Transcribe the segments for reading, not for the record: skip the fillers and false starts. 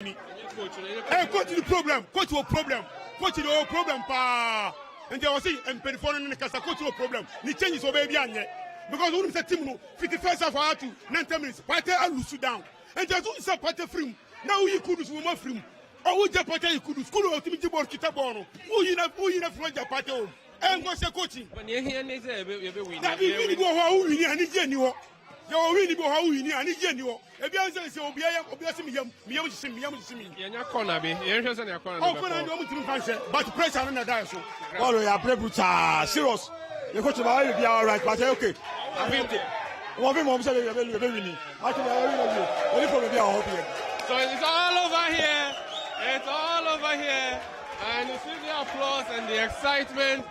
Coach the problem. Coach your problem. Coach your problem pa. And they will see and perform in the casa. Coach your problem. Ni changes over baby because when the team no 51st half hour to 90 minutes. Party and lose down. And just who say party free. Now you could do more free. Or who just party you could do school ultimate board kitabono. Who you know from your party home. And go say coaching. When you hear me say we win. That we really go how we need any. You really go how we need any. If you answer say obi me you corner be. You answer say corner. Oh, corner you want to answer. But pressure on that so. Oh, you are play brutal. Serious. You coach about you be all right. But okay. One thing mom say you be winning. Actually only problem be our hope. So it's all over here. It's all over here. And you see the applause and the excitement.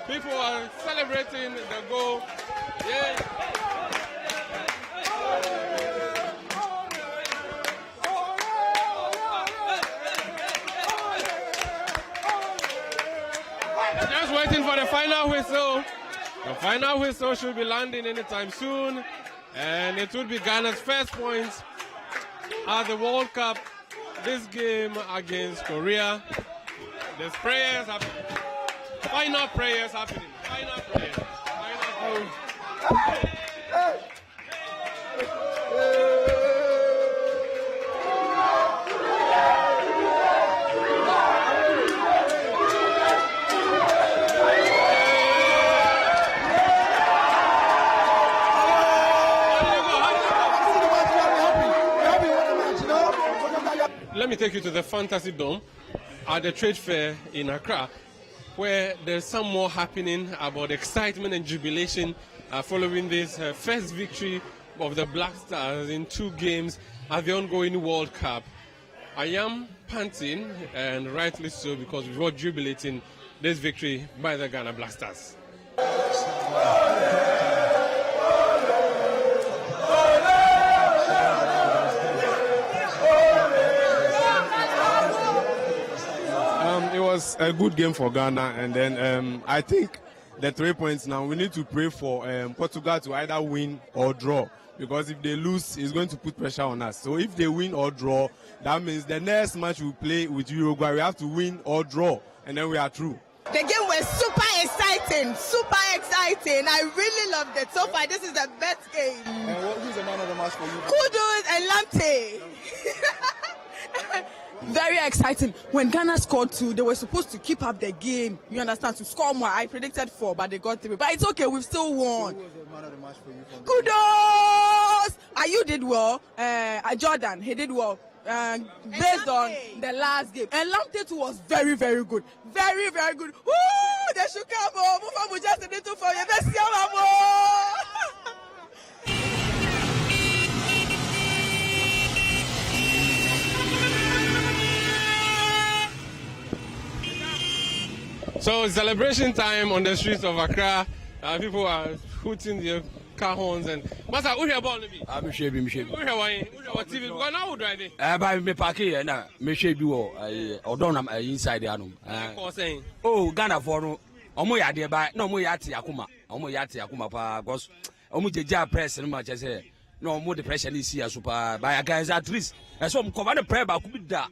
People are celebrating the goal. Yeah. Just waiting for the final whistle. The final whistle should be landing anytime soon. And it will be Ghana's first points at the World Cup. This game against Korea. There's prayers happening. Final prayers happening. Final prayers. Final prayers. Let me take you to the Fantasy Dome at the trade fair in Accra, where there's some more happening about excitement and jubilation following this first victory of the Black Stars in 2 games at the ongoing World Cup. I am panting, and rightly so, because we were jubilating this victory by the Ghana Black Stars. It was a good game for Ghana, and then I think the 3 points now, we need to pray for Portugal to either win or draw, because if they lose, it's going to put pressure on us. So if they win or draw, that means the next match we play with Uruguay, we have to win or draw, and then we are through. The game was super exciting. I really loved it. So far, this is the best game. And who's the man of the match for you? Kudos and Lamptey. Very exciting. When Ghana scored 2, they were supposed to keep up the game. You understand? To score more. I predicted 4, but they got 3. But it's okay. We've still won. Who was the man of the match for you? Kudos! You did well. Jordan, he did well. Based on the last game. And Lamptey too was very, very good. Very, very good. Woo! They should come on. Move just a little for you. Let's see So celebration time on the streets of Accra. People are hooting their car horns and. Master, who here born to be? I'm Shebi. Who here wine? Who here TV? Because now who driving? By me parking na me Shebi wo. Odon am inside the anum. Saying. Oh, Ghana for no. Omo ya de ba. No omo ya te akuma. Omo ya te akuma pa. Because omo jeja press no much say. No omo the pressure is here super. By guys at least. So omo cover the prayer ba kubi da.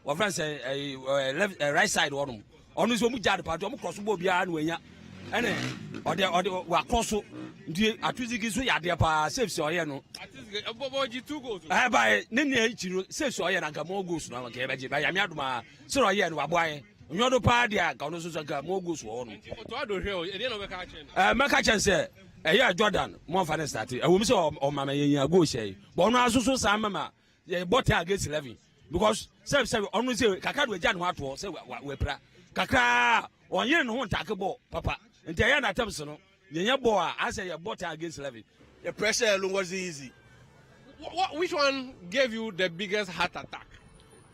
Wa friend say left right side one. Onu so mu jade pa to mu cross bo bia na wanya ene ode wa cross ndie atuzigi so yade pa save so ye no atuzigi boboji 2 goals by ne ne ichiro save so ye na ga mo goals na ke beje ba yame adoma so ye no aboaye nyodo pa dia ka ono so ga mo goals wo no to ado hwe o e de no be ka chen meka chen say Jordan mo fa ne start e wo mi so o mama ye go shey but ono asoso sa mama ye bota against 11 because save ono say kaka do agya no ato say we pra Kaka on yen no take ball, Papa. And Diana Thompson, the boy, I say a bottle against Levy. The pressure alone was easy. Which one gave you the biggest heart attack?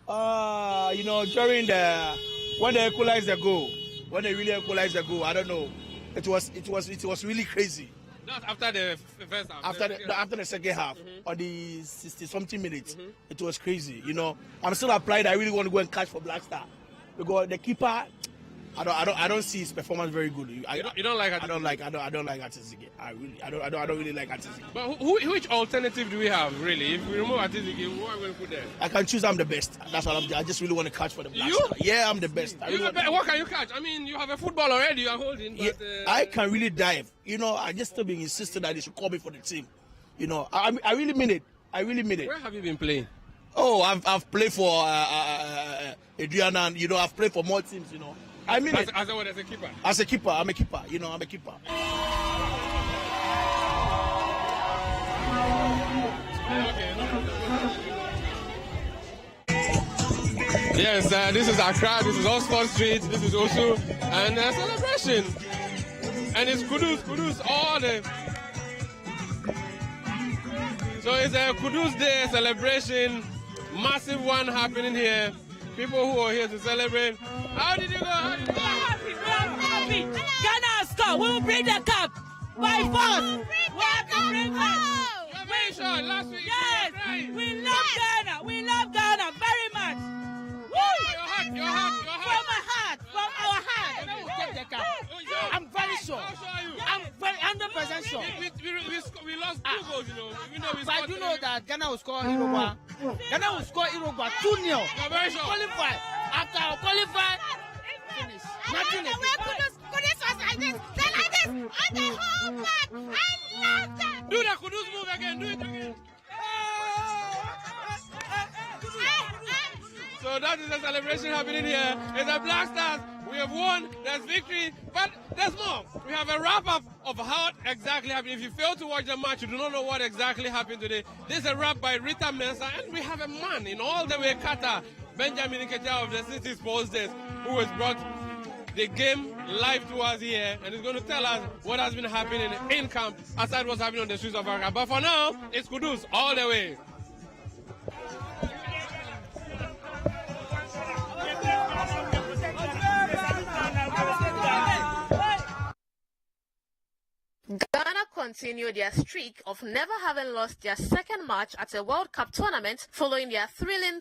During when they equalized the goal, I don't know. It was really crazy. Not after the first half. After the second half, or the 60-something minutes, it was crazy. I'm still applied. I really want to go and catch for Black Star. Because the keeper, I don't see his performance very good. You don't like Atizigi? I don't like Atizigi. I don't really like Atizigi. But which alternative do we have really? If we remove Atizigi, who are we going to put there? I can choose. I'm the best. That's what I just really want to catch for the Black Stars. Yeah, I'm the best. What can you catch? I mean, you have a football already. You are holding. But, I can really dive. I just still being insisted that they should call me for the team. I really mean it. Where have you been playing? Oh, I've played for Adriana, and I've played for more teams. I mean it. As a keeper? As a keeper, I'm a keeper. I'm a keeper. Yes, this is Accra, this is Oxford Street, this is Osu, and a celebration. And it's Kudus, all the... So it's a Kudus Day celebration, massive one happening here. People who are here to celebrate. How did you go? Happy. Ghana has scored. We will bring the cup by force. We have to bring it. You're very sure. Last week yes, we love Ghana. We love Ghana very much. Woo! Your heart. From our heart. Take the cup. I'm very sure. I'm 100% sure. We lost 2 goals, But I do know that Ghana will score Irogwa. Ghana will score Irogwa 2-0. You're very sure. Qualify. After I qualify, finish. Nothing again. Kudus was like this. They're like this. On the whole match. I love them. Do the Kudus move again. Do it again. So that is the celebration happening here. It's the Black Stars. We have won. There's victory. But there's more. We have a wrap-up of how exactly happened. If you fail to watch the match, you do not know what exactly happened today. This is a wrap by Rita Mensah. And we have a man in all the way Qatar, Benjamin Nketia of the Citi Sports Desk, who has brought the game live to us here and is going to tell us what has been happening in camp aside what's happening on the streets of Accra. But for now, it's Kudus all the way. Ghana continued their streak of never having lost their second match at a World Cup tournament following their thrilling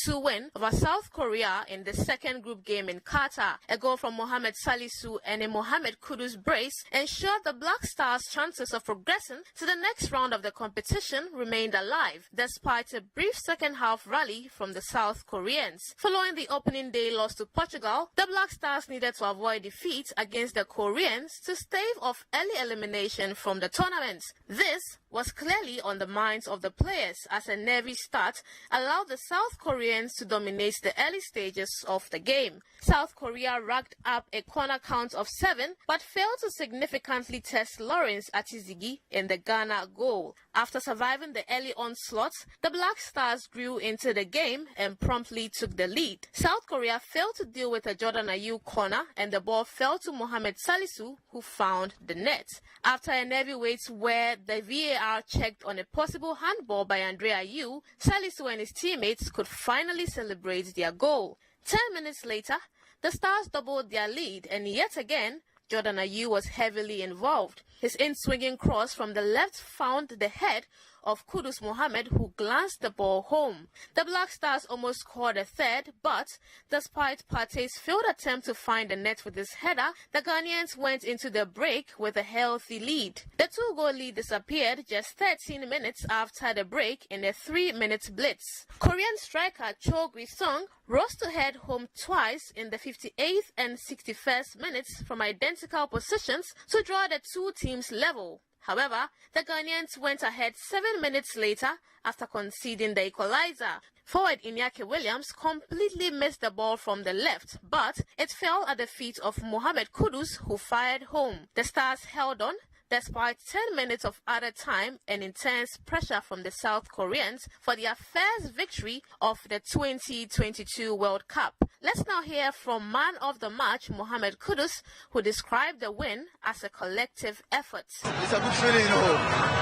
3-2 win over South Korea in the second group game in Qatar. A goal from Mohamed Salisu and a Mohamed Kudus brace ensured the Black Stars' chances of progressing to the next round of the competition remained alive, despite a brief second-half rally from the South Koreans. Following the opening day loss to Portugal, the Black Stars needed to avoid defeat against the Koreans to stave off early elimination from the tournament. This was clearly on the minds of the players as a nervy start allowed the South Koreans to dominate the early stages of the game. South Korea racked up a corner count of 7 but failed to significantly test Lawrence Atizigi in the Ghana goal. After surviving the early onslaught, the Black Stars grew into the game and promptly took the lead. South Korea failed to deal with a Jordan Ayew corner and the ball fell to Mohamed Salisu, who found the net. After a nervy wait where the VAR checked on a possible handball by Andrea Ayew, Salisu and his teammates could finally celebrate their goal. 10 minutes later, the Stars doubled their lead and yet again, Jordan Ayew was heavily involved. His in-swinging cross from the left found the head of Kudus Mohamed, who glanced the ball home. The Black Stars almost scored a third, but despite Partey's failed attempt to find the net with his header, the Ghanaians went into the break with a healthy lead. The 2-goal lead disappeared just 13 minutes after the break in a 3-minute blitz. Korean striker Cho Gui-sung rose to head home twice in the 58th and 61st minutes from identical positions to draw the two teams level. However, the Ghanaians went ahead 7 minutes later after conceding the equalizer. Forward Inyake Williams completely missed the ball from the left, but it fell at the feet of Mohamed Kudus, who fired home. The Stars held on despite 10 minutes of added time and intense pressure from the South Koreans for their first victory of the 2022 World Cup. Let's now hear from man of the match, Mohamed Kudus, who described the win as a collective effort. It's a good feeling,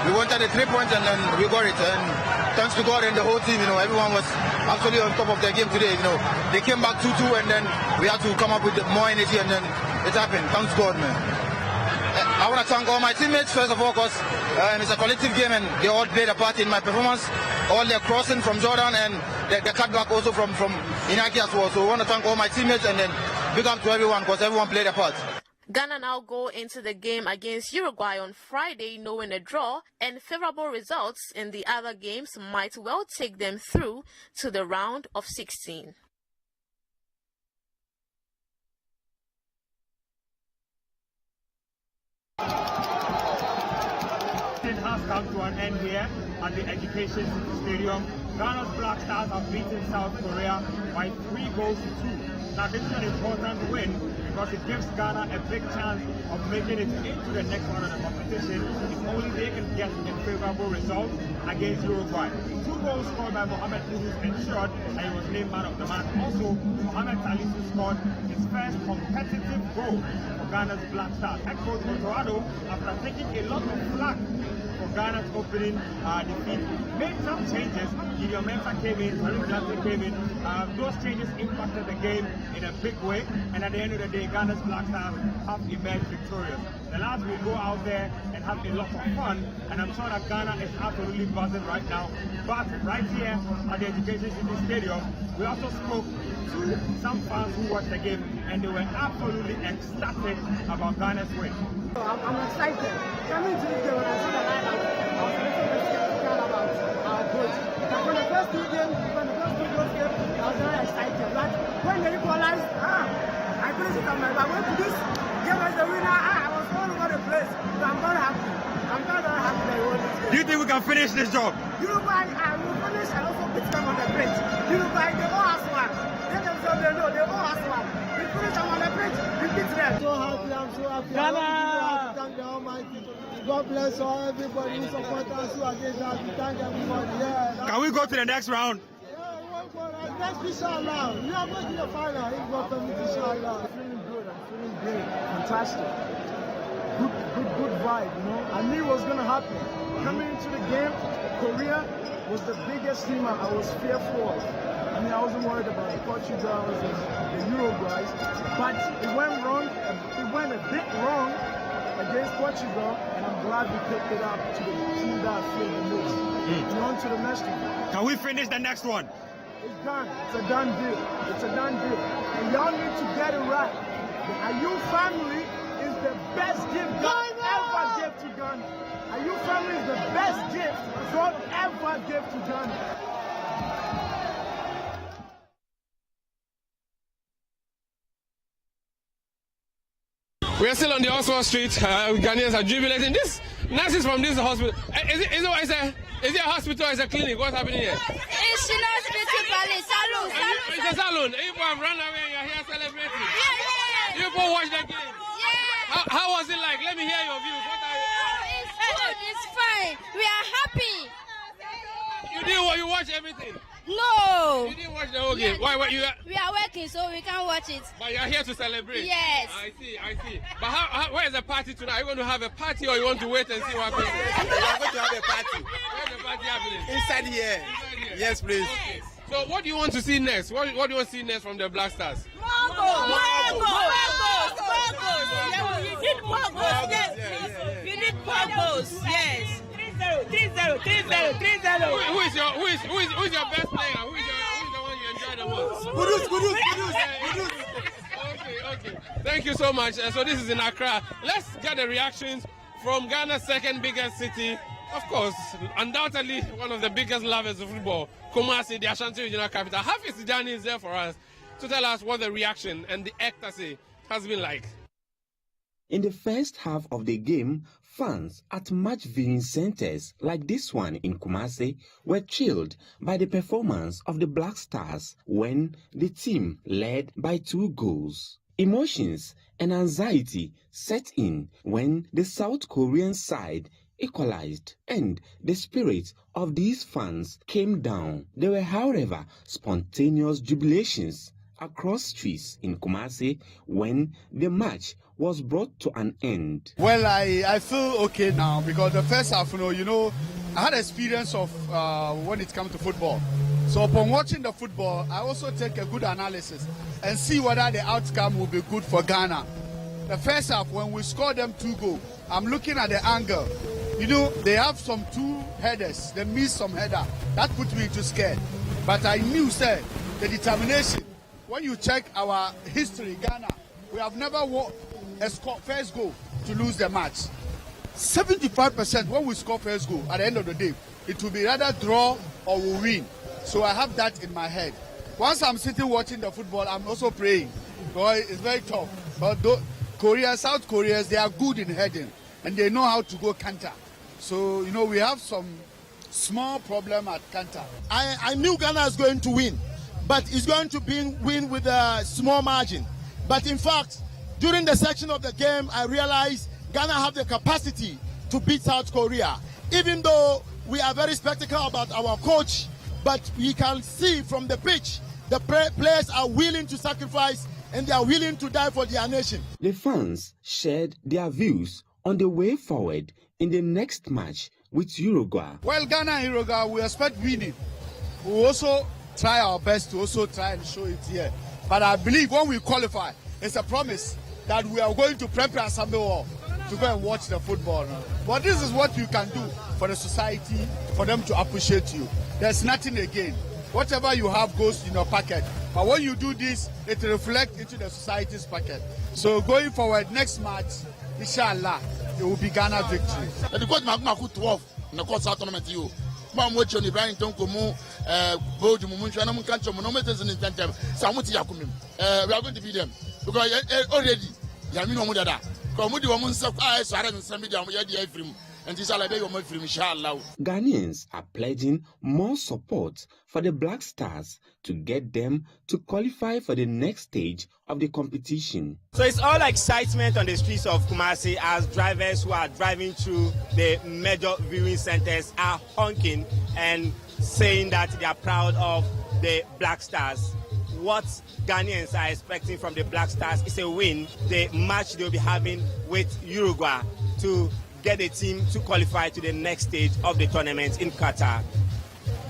We wanted the 3 points and then we got it. And thanks to God and the whole team, everyone was actually on top of their game today, They came back 2-2 and then we had to come up with more energy and then it happened. Thanks God, man. I want to thank all my teammates, first of all, because it's a collective game and they all played a part in my performance. All their crossing from Jordan and the cutback also from Inaki as well. So I want to thank all my teammates and then big up to everyone because everyone played a part. Ghana now go into the game against Uruguay on Friday knowing a draw, and favorable results in the other games might well take them through to the round of 16. It has come to an end here at the Education City Stadium. Ghana's Black Stars have beaten South Korea by 3 goals to 2. Now this is an important win because it gives Ghana a big chance of making it into the next round of the competition if only they can get a favorable result against Uruguay. 2 goals scored by Mohamed Kudus ensured that he was named man of the match. Also, Mohamed Salisu scored his first competitive goal for Ghana's Black Stars. Ex-coach Motorado, after taking a lot of flack for Ghana's opening defeat, made some changes. Gideon Mensah came in, Farid Blante came in. Those changes impacted the game in a big way, and at the end of the day, Ghana's Black Stars have emerged victorious. The lads will go out there and have a lot of fun, and I'm sure that Ghana is absolutely buzzing right now. But right here at the Education City Stadium, we also spoke to some fans who watched the game, and they were absolutely ecstatic about Ghana's win. I'm excited. Coming to this game, when I saw the lineup, I was a little bit skeptical about our coach. But when the first 2 games, when the first 2 goals came, I was very excited. But when they equalized, I couldn't sit on my back. When this game was the winner, I was all over the place. So I'm very happy. I'm very, very happy that we won this game. Do you think we can finish this job? Uruguay, will finish and also beat them on the pitch. Uruguay, they all has one. They themselves, they know, they all has one. We finish them on the pitch, we beat them. So happy, I'm so happy. Ghana! Thank the Almighty. God bless all everybody who support us, who against us. We thank everybody. Yeah. Can we go to the next round? Yeah, next inshallah. We are going to the final. If God permit, inshallah. I'm feeling good. I'm feeling great. Fantastic. Good vibe, you know. I knew it was going to happen. Coming into the game, Korea was the biggest team I was fearful of. I mean, I wasn't worried about the Portugals and the Uruguays, but it went wrong. It went a bit wrong against Portugal, and I'm glad we picked it up to the team that I feel the most. And on to the next one. Can we finish the next one? It's done. It's a done deal. It's a done deal. And y'all need to get it right. The Ayew family is the best gift God ever gave to Ghana. Ayew family is the best gift God ever gave to Ghana. We are still on the Oxford Street. Ghanaians are jubilating. This nurses from this hospital. Is it a hospital or is it a clinic? What's happening here? It's an hospital, salon. It's a salon. People have run away and you're here celebrating. Yeah. People watch the game. Yeah. How was it like? Let me hear your views. What are you? It's good. It's fine. We are happy. You watch everything? No. You didn't watch the whole game? Why? We are working, so we can't watch it. But you're here to celebrate? Yes. I see. But where is the party tonight? Are you going to have a party or you want to wait and see what happens? We are going to have a party. Where's the party happening? Inside here. Yes, please. Okay. So what do you want to see next? What do you want to see next from the Black Stars? More goals. Yeah, we need more goals. Yes. We need more goals. Yes. 3-0. Who is your best player? Who is the one you enjoy the most? Kudus. Okay. Thank you so much. So this is in Accra. Let's get the reactions from Ghana's second biggest city. Of course, undoubtedly one of the biggest lovers of football, Kumasi, the Ashanti regional capital. Hafiz Tijani is there for us to tell us what the reaction and the ecstasy has been like. In the first half of the game, fans at match viewing centers like this one in Kumasi were thrilled by the performance of the Black Stars when the team led by 2 goals. Emotions and anxiety set in when the South Korean side equalized and the spirit of these fans came down. There were, however, spontaneous jubilations across streets in Kumasi when the match was brought to an end. Well, I feel okay now because the first half, I had experience of when it comes to football. So upon watching the football, I also take a good analysis and see whether the outcome will be good for Ghana. The first half, when we scored them 2 goals, I'm looking at the angle. They have some 2 headers. They missed some header. That put me into scared. But I knew, the determination when you check our history, Ghana, we have never won a first goal to lose the match. 75% when we score first goal, at the end of the day, it will be either draw or we win. So I have that in my head. Once I'm sitting watching the football, I'm also praying. Boy, it's very tough. But Korea, South Koreans, they are good in heading and they know how to go counter. So, we have some small problem at counter. I knew Ghana is going to win, but it's going to win with a small margin. But in fact, during the section of the game, I realized Ghana have the capacity to beat South Korea. Even though we are very skeptical about our coach, but we can see from the pitch, the players are willing to sacrifice and they are willing to die for their nation. The fans shared their views on the way forward in the next match with Uruguay. Well, Ghana and Uruguay, we expect winning. We will also try our best to also try and show it here. But I believe when we qualify, it's a promise that we are going to prepare somewhere to go and watch the football. But this is what you can do for the society, for them to appreciate you. There's nothing again. Whatever you have goes in your pocket. But when you do this, it reflects into the society's pocket. So going forward, next match, inshallah, it will be Ghana victory. The coach Magma 12 in the court tournament. You. Mom, watch on the Brian Tonkomo, Bojo Mumuncha, no country, no matters in the time. Samuti Yakumim. We are going to beat them because already, Yamino Mudada, Komudi Womunsa, I saw and some media, and this all I beg from inshallah. Ghanaians are pledging more support for the Black Stars to get them to qualify for the next stage of the competition. So it's all excitement on the streets of Kumasi as drivers who are driving through the major viewing centers are honking and saying that they are proud of the Black Stars. What Ghanaians are expecting from the Black Stars is a win. The match they'll be having with Uruguay to get a team to qualify to the next stage of the tournament in Qatar.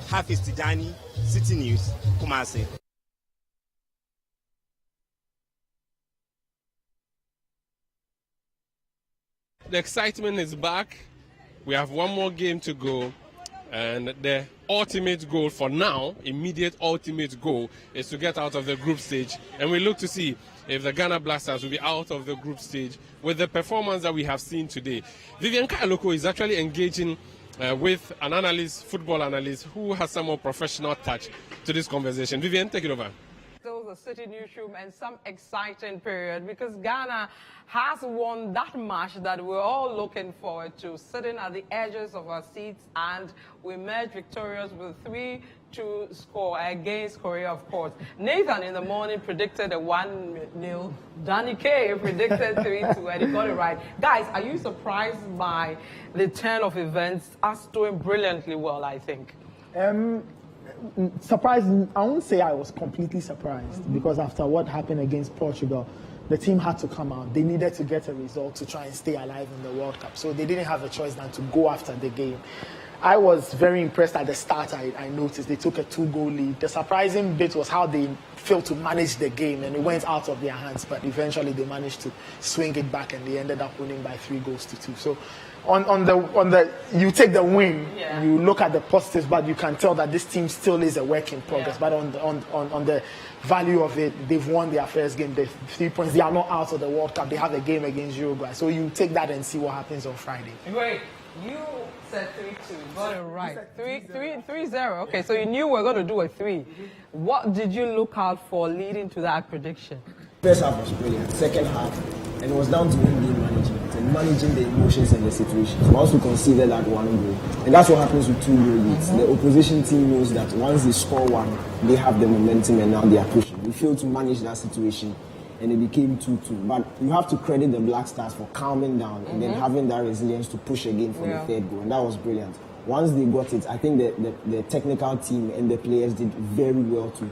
Hafiz Tijani, Citi News, Kumasi. The excitement is back. We have one more game to go. And the ultimate goal for now, immediate ultimate goal, is to get out of the group stage. And we look to see if the Ghana Black Stars will be out of the group stage with the performance that we have seen today. Vivian Kailoko is actually engaging with an analyst, football analyst, who has some more professional touch to this conversation. Vivian, take it over. Still the Citi Newsroom and some exciting period because Ghana has won that match that we're all looking forward to, sitting at the edges of our seats, and we emerged victorious with 3-2 score against Korea, of course. Nathan in the morning predicted a 1-0. Danny K predicted 3-2, and he got it right. Guys, are you surprised by the turn of events? Us doing brilliantly well, I think. Surprised, I won't say I was completely surprised because after what happened against Portugal, the team had to come out. They needed to get a result to try and stay alive in the World Cup. So they didn't have a choice than to go after the game. I was very impressed at the start. I noticed they took a 2-goal lead. The surprising bit was how they failed to manage the game, and it went out of their hands. But eventually they managed to swing it back, and they ended up winning by 3-2. So on the you take the win, you look at the positives, but you can tell that this team still is a work in progress. But on the value of it, they've won their first game. The 3 points. They are not out of the World Cup. They have a game against Uruguay. So you take that and see what happens on Friday. Great. You said 3-2. Got it right. 3-0. Okay, so you knew we were going to do a 3. What did you look out for leading to that prediction? First half was brilliant. Second half, and it was down to game management and managing the emotions and the situations. Once we conceded that 1 goal, and that's what happens with 2 goal leads. The opposition team knows that once they score 1, they have the momentum and now they are pushing. We failed to manage that situation, and it became 2-2. But you have to credit the Black Stars for calming down and then having that resilience to push again for the 3rd goal, and that was brilliant. Once they got it, I think the technical team and the players did very well to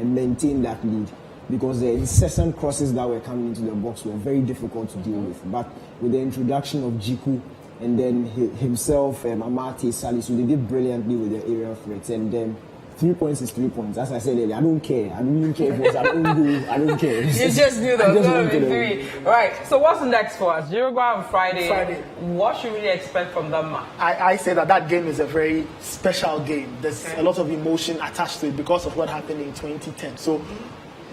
maintain that lead, because the incessant crosses that were coming into the box were very difficult to deal with. But with the introduction of Jiku and then himself, Amate, Salisu, they did brilliantly with the aerial threats. And then 3 points is 3 points. As I said earlier, I don't care. I don't even care if it was an own goal. I don't care. You just knew that was going to be 3. Right. So what's next for us? Uruguay on Friday. What should we really expect from that match? I say that game is a very special game. There's a lot of emotion attached to it because of what happened in 2010. So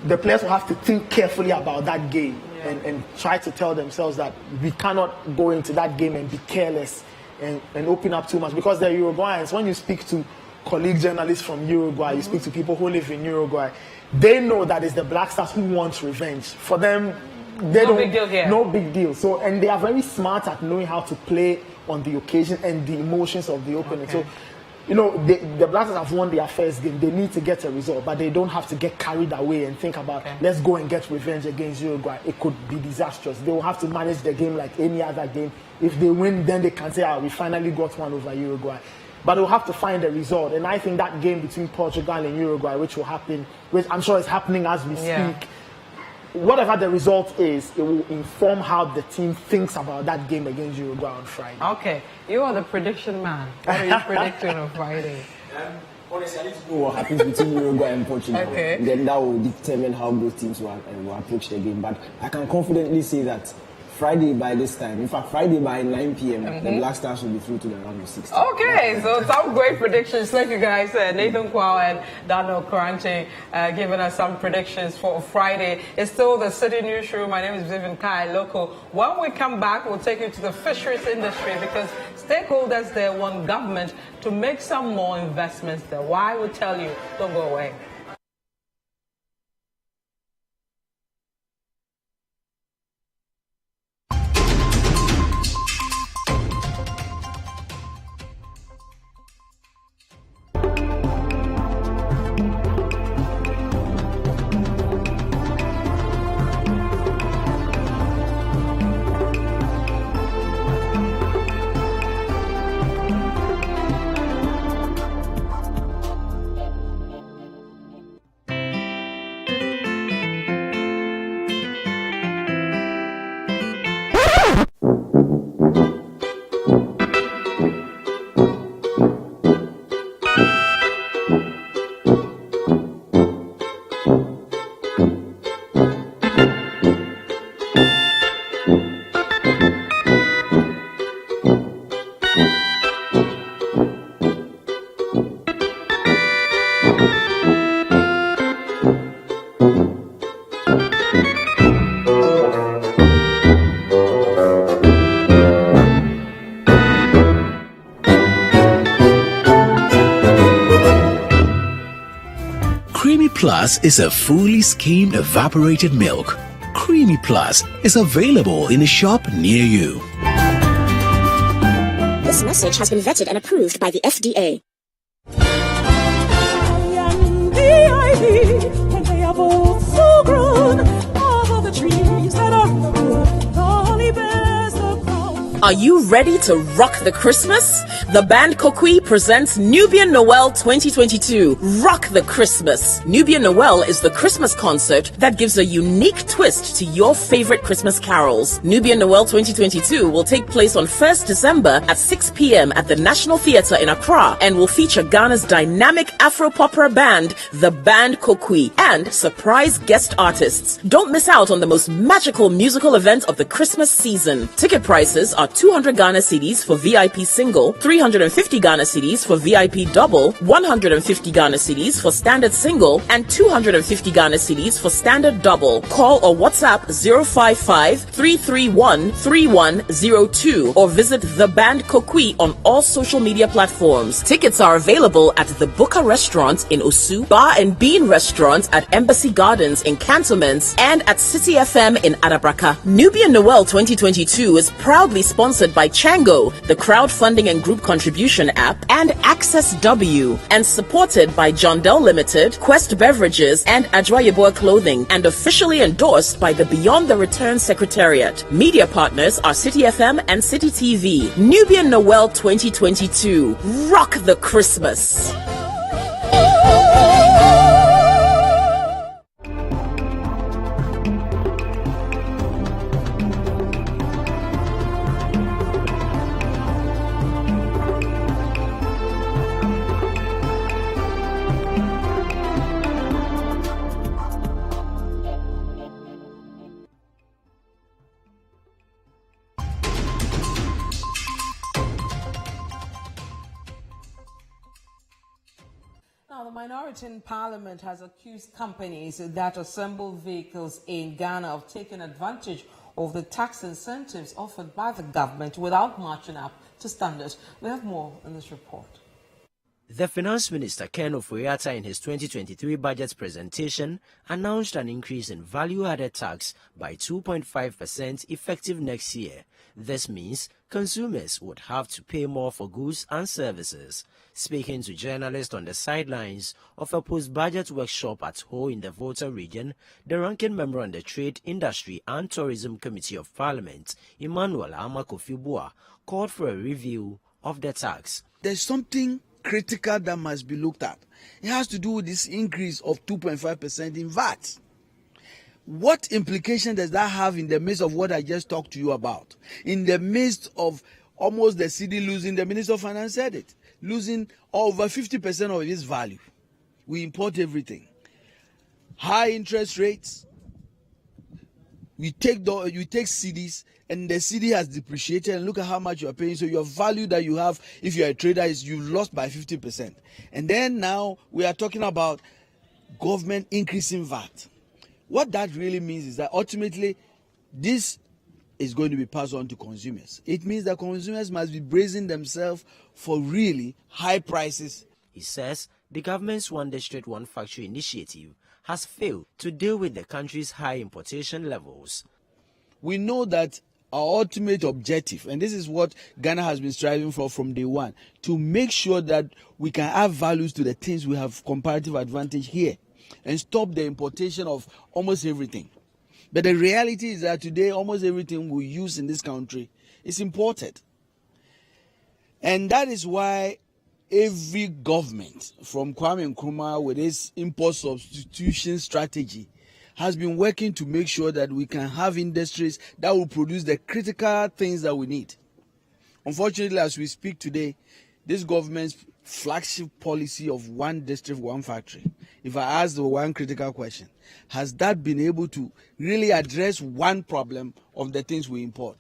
the players will have to think carefully about that game and try to tell themselves that we cannot go into that game and be careless and open up too much, because they're Uruguayans. When you speak to colleague journalists from Uruguay, you speak to people who live in Uruguay, they know that it's the Black Stars who want revenge. For them, no big deal. So, and they are very smart at knowing how to play on the occasion and the emotions of the opponent. So, you know, the Black Stars have won their first game. They need to get a result, but they don't have to get carried away and think about, let's go and get revenge against Uruguay. It could be disastrous. They will have to manage the game like any other game. If they win, then they can say, we finally got one over Uruguay. But they'll have to find a result. And I think that game between Portugal and Uruguay, which will happen, which I'm sure is happening as we speak, whatever the result is, it will inform how the team thinks about that game against Uruguay on Friday. Okay, you are the prediction man. What are you predicting on Friday? Honestly, I need to know what happens between Uruguay and Portugal. Okay. Then that will determine how both teams will approach the game. But I can confidently say that Friday by this time, in fact, Friday by 9 p.m., the Black Stars will be through to the round of 16. Okay, so some great predictions. Thank you guys. Nathan Kwao and Daniel Karanche giving us some predictions for Friday. It's still the Citi Newsroom. My name is Vivian Kai Loco. When we come back, we'll take you to the fisheries industry, because stakeholders there want government to make some more investments there. Why? We'll tell you. Don't go away. Plus is a fully skimmed evaporated milk. Creamy Plus is available in a shop near you. This message has been vetted and approved by the FDA. And they are both so grown. All the trees that are in the wood, the honey bears the crown. Are you ready to rock the Christmas? The band Kokui presents Nubian Noel 2022. Rock the Christmas. Nubian Noel is the Christmas concert that gives a unique twist to your favorite Christmas carols. Nubian Noel 2022 will take place on 1st December at 6 p.m. at the National Theatre in Accra and will feature Ghana's dynamic Afro-popper band, the band Kokui, and surprise guest artists. Don't miss out on the most magical musical event of the Christmas season. Ticket prices are 200 Ghana cedis for VIP single, 350 Ghana cedis for VIP double, 150 Ghana cedis for standard single, and 250 Ghana cedis for standard double. Call or WhatsApp 055-331-3102 or visit The Band Kokui on all social media platforms. Tickets are available at the Buka Restaurant in Osu, Bar and Bean Restaurant at Embassy Gardens in Cantonments, and at Citi FM in Adabraka. Nubian Noel 2022 is proudly sponsored by Chango, the crowdfunding and group contribution app, and Access W, and supported by John Dell Limited, Quest Beverages, and Ajwa Yeboah Clothing, and officially endorsed by the Beyond the Return Secretariat. Media partners are Citi FM and Citi TV. Nubian Noel 2022. Rock the Christmas. a minority in Parliament has accused companies that assemble vehicles in Ghana of taking advantage of the tax incentives offered by the government without matching up to standards. We have more in this report. The Finance Minister Ken Ofori-Atta in his 2023 budget presentation announced an increase in value-added tax by 2.5% effective next year. This means consumers would have to pay more for goods and services. Speaking to journalists on the sidelines of a post-budget workshop at Ho in the Volta region, the ranking member on the Trade, Industry and Tourism Committee of Parliament, Emmanuel Amakofibua, called for a review of the tax. There's something critical that must be looked at. It has to do with this increase of 2.5% in VAT. What implication does that have in the midst of what I just talked to you about? In the midst of almost the city losing, the Minister of Finance said it, losing over 50% of its value. We import everything. High interest rates. You take CDs and the CD has depreciated, and look at how much you are paying. So your value that you have, if you are a trader, is you lost by 50%. And then now we are talking about government increasing VAT. What that really means is that ultimately this is going to be passed on to consumers. It means that consumers must be bracing themselves for really high prices. He says the government's One District, One Factory initiative has failed to deal with the country's high importation levels. We know that our ultimate objective, and this is what Ghana has been striving for from day one, to make sure that we can add values to the things we have comparative advantage here and stop the importation of almost everything. But the reality is that today almost everything we use in this country is imported. And that is why every government, from Kwame Nkrumah with its import substitution strategy, has been working to make sure that we can have industries that will produce the critical things that we need. Unfortunately, as we speak today, this government's flagship policy of One District, One Factory, if I ask the one critical question, has that been able to really address one problem of the things we import?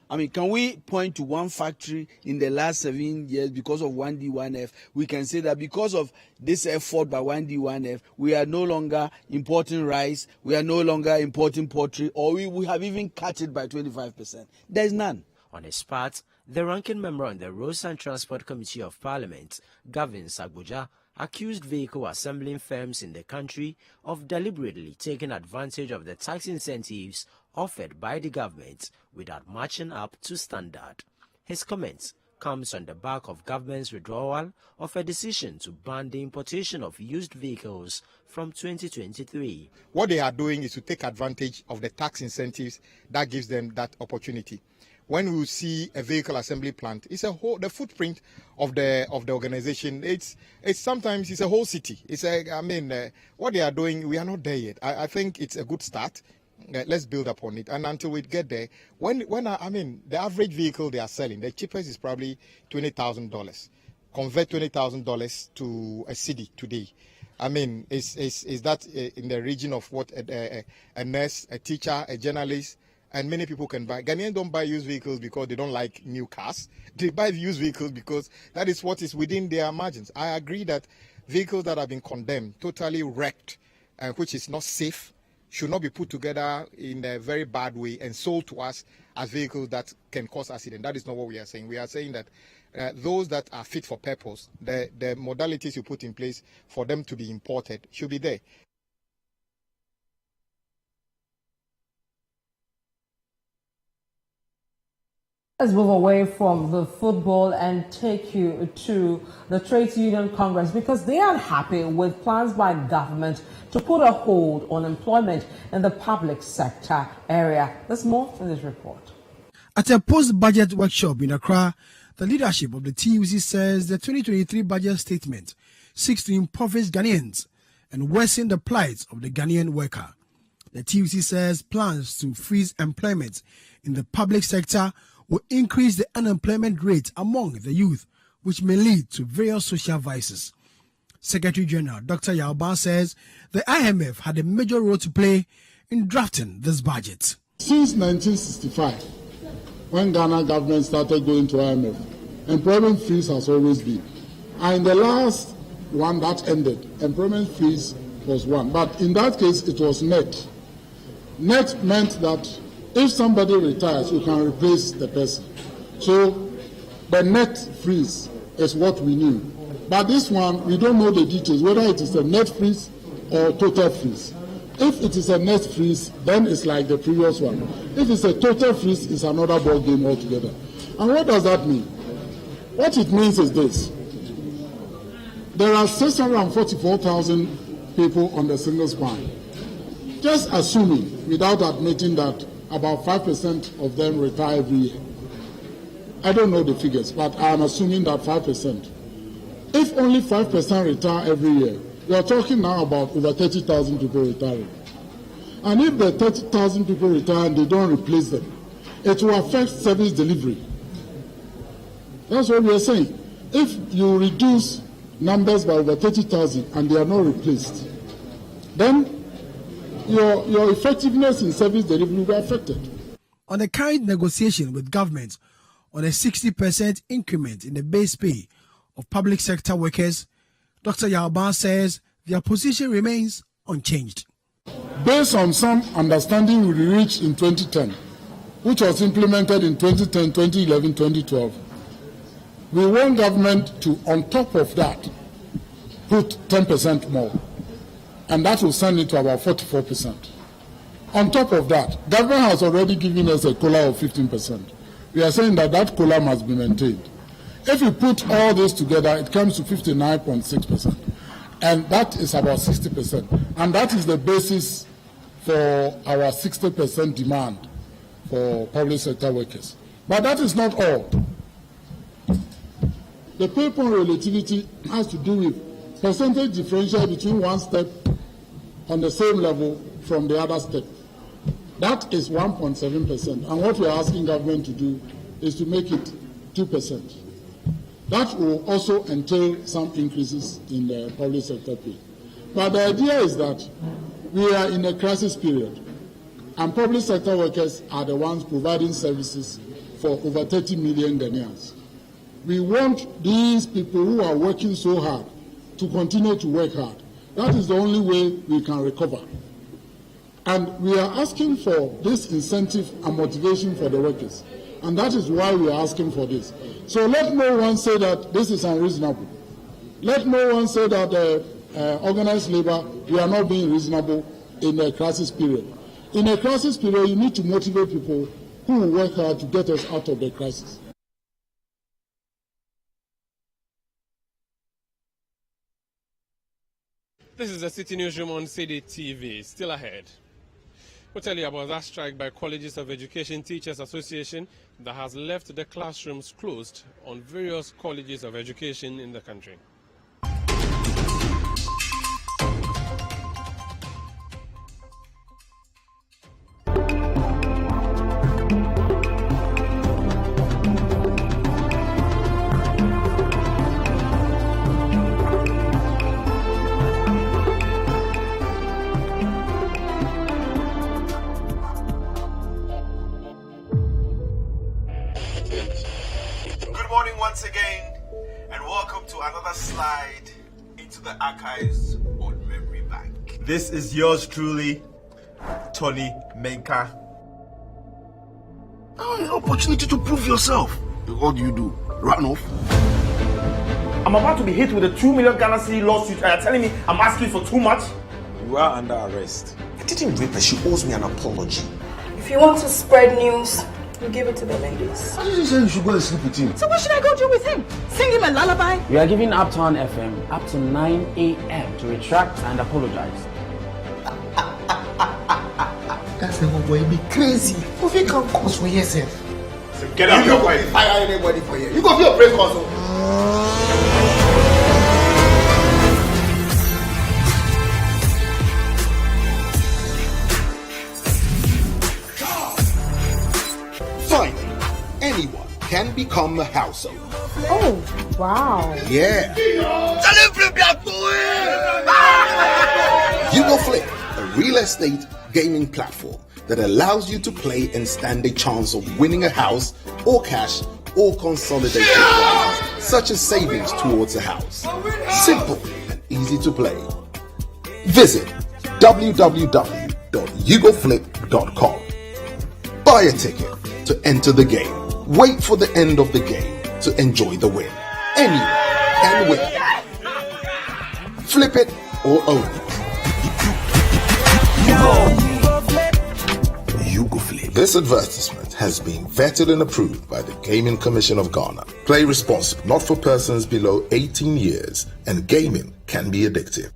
I mean, can we point to one factory in the last 7 years because of 1D, 1F? We can say that because of this effort by 1D, 1F, we are no longer importing rice, we are no longer importing poultry, or we have even cut it by 25%. There's none. On his part, the ranking member on the Roads and Transport Committee of Parliament, Gavin Sagboja, accused vehicle assembling firms in the country of deliberately taking advantage of the tax incentives offered by the government without matching up to standard. His comments comes on the back of government's withdrawal of a decision to ban the importation of used vehicles from 2023. What they are doing is to take advantage of the tax incentives that gives them that opportunity. When we see a vehicle assembly plant, it's the footprint of the organization. It's sometimes it's a whole city. What they are doing, we are not there yet. I think it's a good start. Let's build upon it, and until we get there, the average vehicle they are selling, the cheapest is probably $20,000. Convert $20,000 to a cedi today. Is that in the region of what a nurse, a teacher, a journalist, and many people can buy? Ghanaians don't buy used vehicles because they don't like new cars. They buy used vehicles because that is what is within their margins. I agree that vehicles that have been condemned, totally wrecked, which is not safe, should not be put together in a very bad way and sold to us as vehicles that can cause accident. That is not what we are saying. We are saying that those that are fit for purpose, the modalities you put in place for them to be imported should be there. Let's move away from the football and take you to the Trades Union Congress, because they are happy with plans by government to put a hold on employment in the public sector area. There's more in this report. At a post-budget workshop in Accra, the leadership of the TUC says the 2023 budget statement seeks to impoverish Ghanaians and worsen the plight of the Ghanaian worker. The TUC says plans to freeze employment in the public sector will increase the unemployment rate among the youth, which may lead to various social vices. Secretary General Dr. Yauban says the IMF had a major role to play in drafting this budget. Since 1965, when Ghana government started going to IMF, employment freeze has always been. And in the last one that ended. Employment freeze was one. But in that case, it was net. Net meant that if somebody retires, you can replace the person. So the net freeze is what we knew. But this one, we don't know the details, whether it is a net freeze or total freeze. If it is a net freeze, then it's like the previous one. If it's a total freeze, it's another ball game altogether. And what does that mean? What it means is this. There are 644,000 people on the single spine. Just assuming, without admitting that about 5% of them retire every year. I don't know the figures, but I'm assuming that 5%. If only 5% retire every year, we are talking now about over 30,000 people retiring. And if the 30,000 people retire and they don't replace them, it will affect service delivery. That's what we are saying. If you reduce numbers by over 30,000 and they are not replaced, then your effectiveness in service delivery will be affected. On the current negotiation with government on a 60% increment in the base pay of public sector workers, Dr. Yalban says their position remains unchanged. Based on some understanding we reached in 2010, which was implemented in 2010, 2011, 2012, we want government to, on top of that, put 10% more. And that will send it to about 44%. On top of that, government has already given us a COLA of 15%. We are saying that that COLA must be maintained. If you put all this together, it comes to 59.6%. And that is about 60%. And that is the basis for our 60% demand for public sector workers. But that is not all. The pay point relativity has to do with percentage differential between one step on the same level from the other step. That is 1.7%. And what we are asking government to do is to make it 2%. That will also entail some increases in the public sector pay. But the idea is that we are in a crisis period, and public sector workers are the ones providing services for over 30 million Ghanaians. We want these people who are working so hard to continue to work hard. That is the only way we can recover. And we are asking for this incentive and motivation for the workers. And that is why we are asking for this. So let no one say that this is unreasonable. Let no one say that organized labor, we are not being reasonable in a crisis period. In a crisis period, you need to motivate people who will work hard to get us out of the crisis. This is the Citi Newsroom on Citi TV. Still ahead. We'll tell you about that strike by Colleges of Education Teachers Association that has left the classrooms closed on various colleges of education in the country. Once again, and welcome to another slide into the archives on Memory Bank. This is yours truly, Tony Menka. An opportunity to prove yourself. What do? Run off? I'm about to be hit with a 2 million Ghana Cedi lawsuit and you're telling me I'm asking for too much? You are under arrest. I didn't rape her. She owes me an apology. If you want to spread news, you give it to the ladies. I didn't say you should go and sleep with him. So what should I go do with him? Sing him a lullaby? We are giving Uptown FM up to 9 a.m. to retract and apologize. That's the whole boy be crazy. If you can't cause for yourself. So get out your way. Fire anybody for you. You go for your press console. Finally, anyone can become a household. Oh, wow. Yeah. Flip, a real estate gaming platform that allows you to play and stand a chance of winning a house or cash or consolidated funds, such as savings towards a house. Simple opportunity to play. Visit www.ugoflip.com. Buy a ticket to enter the game. Wait for the end of the game to enjoy the win. Anyone can win. Flip it or own it. Ugoflip. This advertisement has been vetted and approved by the Gaming Commission of Ghana. Play responsibly, not for persons below 18 years, and gaming can be addictive.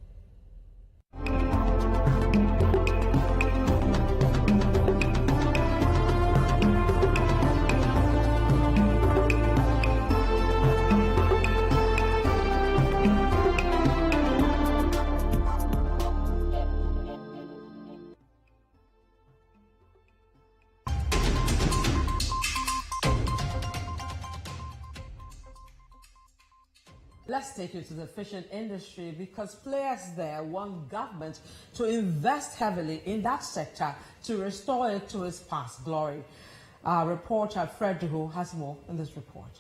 Let's take you to the fishing industry because players there want government to invest heavily in that sector to restore it to its past glory. Our reporter Fred Duho has more in this report.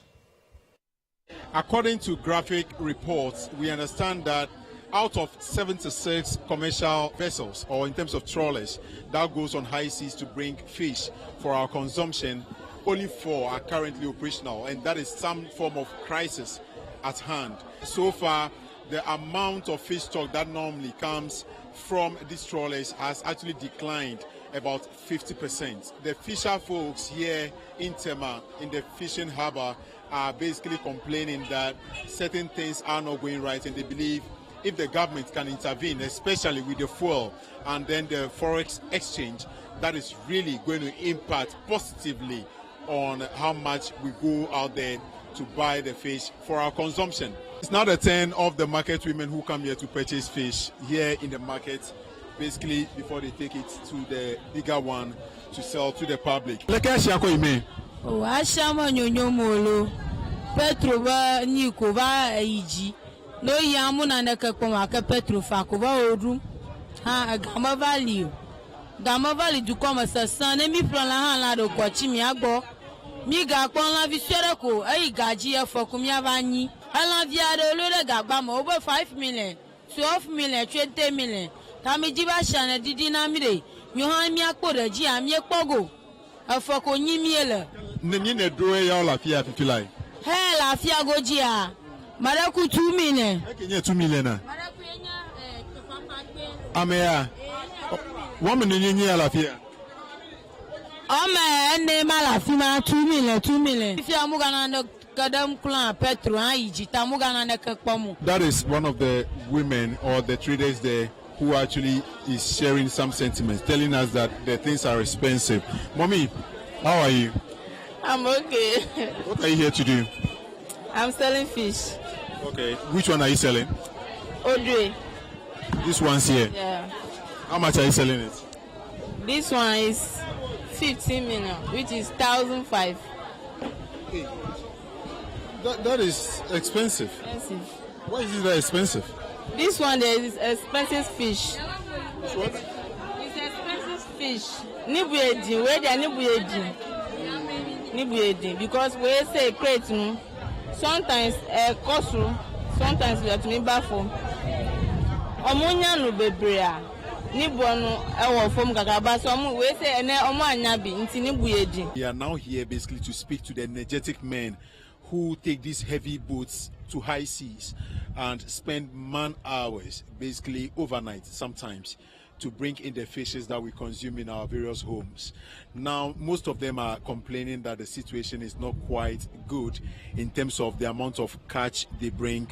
According to graphic reports, we understand that out of 76 commercial vessels, or in terms of trawlers, that goes on high seas to bring fish for our consumption, only 4 are currently operational, and that is some form of crisis at hand. So far, the amount of fish stock that normally comes from these trawlers has actually declined about 50%. The fisher folks here in Tema, in the fishing harbor, are basically complaining that certain things are not going right, and they believe if the government can intervene, especially with the fuel and then the forex exchange, that is really going to impact positively on how much we go out there to buy the fish for our consumption. It's now the turn of the market women who come here to purchase fish here in the market, basically before they take it to the bigger one to sell to the public. No yamuna neka pomaka petro fakuba odru ha gama value du koma sasane mi plan la han la do kwachi mi agbo mi ga pon la vi sereko ayi gaji e fokum ya vanyi ala via de lo le gagba mo over 5 million 12 million 20 million ta mi jiba shane didi na mi de mi han mi akpo de ji am ye pogo afoko nyi mi ele nyi ne do ya la fia fifilai he la fia goji a Maraku 2 million. Okay, 2 million. Maraku Amea. 1 million la fia. Ene malafima 2 million, 2 million. If you amugana no kadam klan petro aiji tamugana ne kekpomu. That is one of the women or the traders there who actually is sharing some sentiments, telling us that the things are expensive. Mommy, how are you? I'm okay. What are you here to do? I'm selling fish. Okay, which one are you selling? Odre. This one's here? Yeah. How much are you selling it? This one is 15 million, which is 1,005. Okay. That is expensive. Expensive. Why is it that expensive? This one there is expensive fish. Which one? It's expensive fish. Nibuedi, where they are Nibuedi. Nibuedi, because we say crate, no. Sometimes cost, sometimes we have to buy from. Omunya no bebrea. Nibuano ewo from Gagaba. So we say ene omo anyabi nti nibuedi. We are now here basically to speak to the energetic men who take these heavy boats to high seas and spend man hours, basically overnight sometimes, to bring in the fishes that we consume in our various homes. Now, most of them are complaining that the situation is not quite good in terms of the amount of catch they bring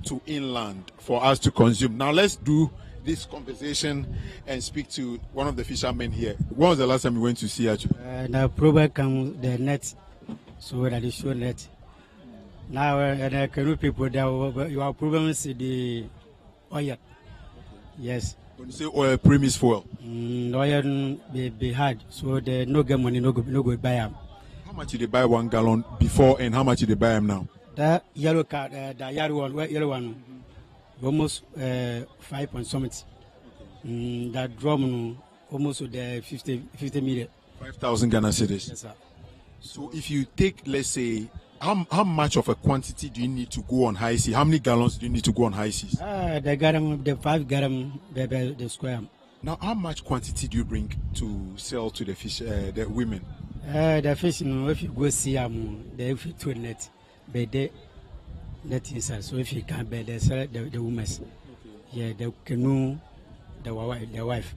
to inland for us to consume. Now, let's do this conversation and speak to one of the fishermen here. When was the last time you went to sea actually? The problem comes the net, so that is show net. Now, the canoe people, your problem is the oil. Yes. When you say oil, premise fuel? Oil be hard, so they no get money, no go buy them. How much did they buy 1 gallon before, and how much did they buy them now? The yellow card, the yellow one, almost 5 point something. That drum almost the 50 million. 5,000 Ghana cedis. Yes, sir. So if you take, let's say, How much of a quantity do you need to go on high sea? How many gallons do you need to go on high seas? The 5 gallon, the square. Now, how much quantity do you bring to sell to the fish, the women? The fish, if you go see they if you to net, they net inside. So if you can't bear, they sell the women. Yeah, the canoe, the wife,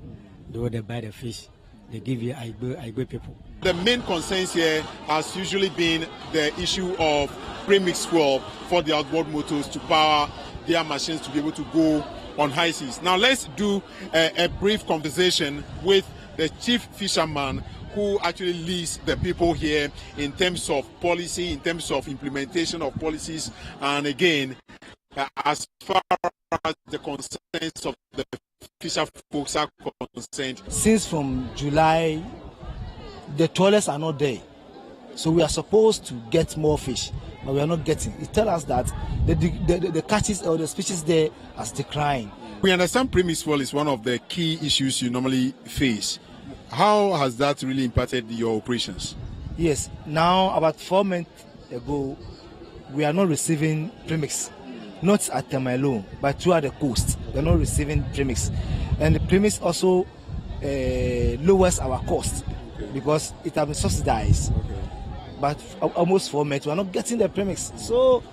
they buy the fish. They give you I go people. The main concerns here has usually been the issue of premix fuel for the outboard motors to power their machines to be able to go on high seas. Now let's do a brief conversation with the chief fisherman who actually leads the people here in terms of policy, in terms of implementation of policies, and again, as far as the concerns of the fisher folks are concerned. Since from July, the trawlers are not there. So we are supposed to get more fish, but we are not getting. It tells us that the catches or the species there has declined. We understand premix fuel is one of the key issues you normally face. How has that really impacted your operations? Yes, now about 4 months ago, we are not receiving premix. Not at Temalo, but throughout the coast. We are not receiving premix. And the premix also lowers our cost because it has been subsidized. But almost 4 months, we are not getting the premix. So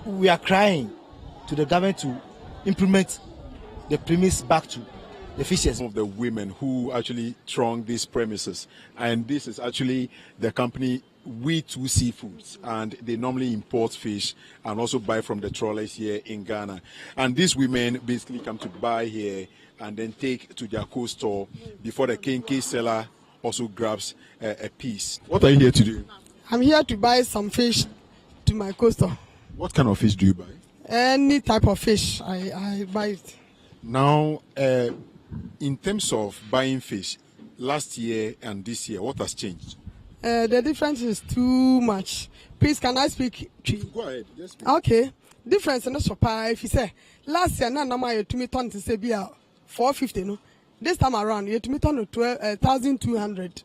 we are crying to the government to implement the premix back to the fishers. Some of the women who actually throng these premises, and this is actually the company We Too Seafoods, and they normally import fish and also buy from the trawlers here in Ghana. And these women basically come to buy here and then take to their co-store before the Kenke seller also grabs a piece. What are you here to do? I'm here to buy some fish to my co-store. What kind of fish do you buy? Any type of fish, I buy it. Now, in terms of buying fish, last year and this year, what has changed? The difference is too much. Please, can I speak? Go ahead. Yes, please. Okay. Difference in the supply. If you say last year, you to me turn to say be 450. No, this time around you to me turn to 1,200.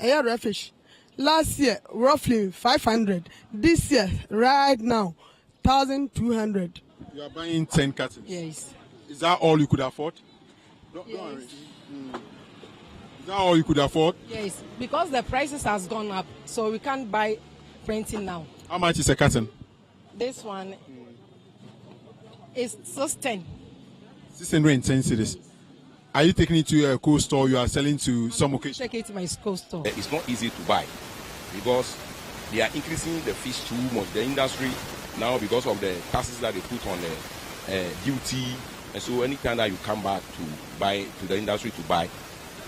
A year of fish. Last year roughly 500. This year right now 1,200. You are buying 10 cartons. Yes. Is that all you could afford? Don't worry. Is that all you could afford? Yes, because the prices has gone up, so we can't buy printing now. How much is a carton? This one is just 10. 610 cedis. Are you taking it to a cold store? You are selling to some occasion? Take it to my cold store. It's not easy to buy because they are increasing the fish too much. The industry now, because of the taxes that they put on the duty, and so anytime that you come back to buy to the industry to buy,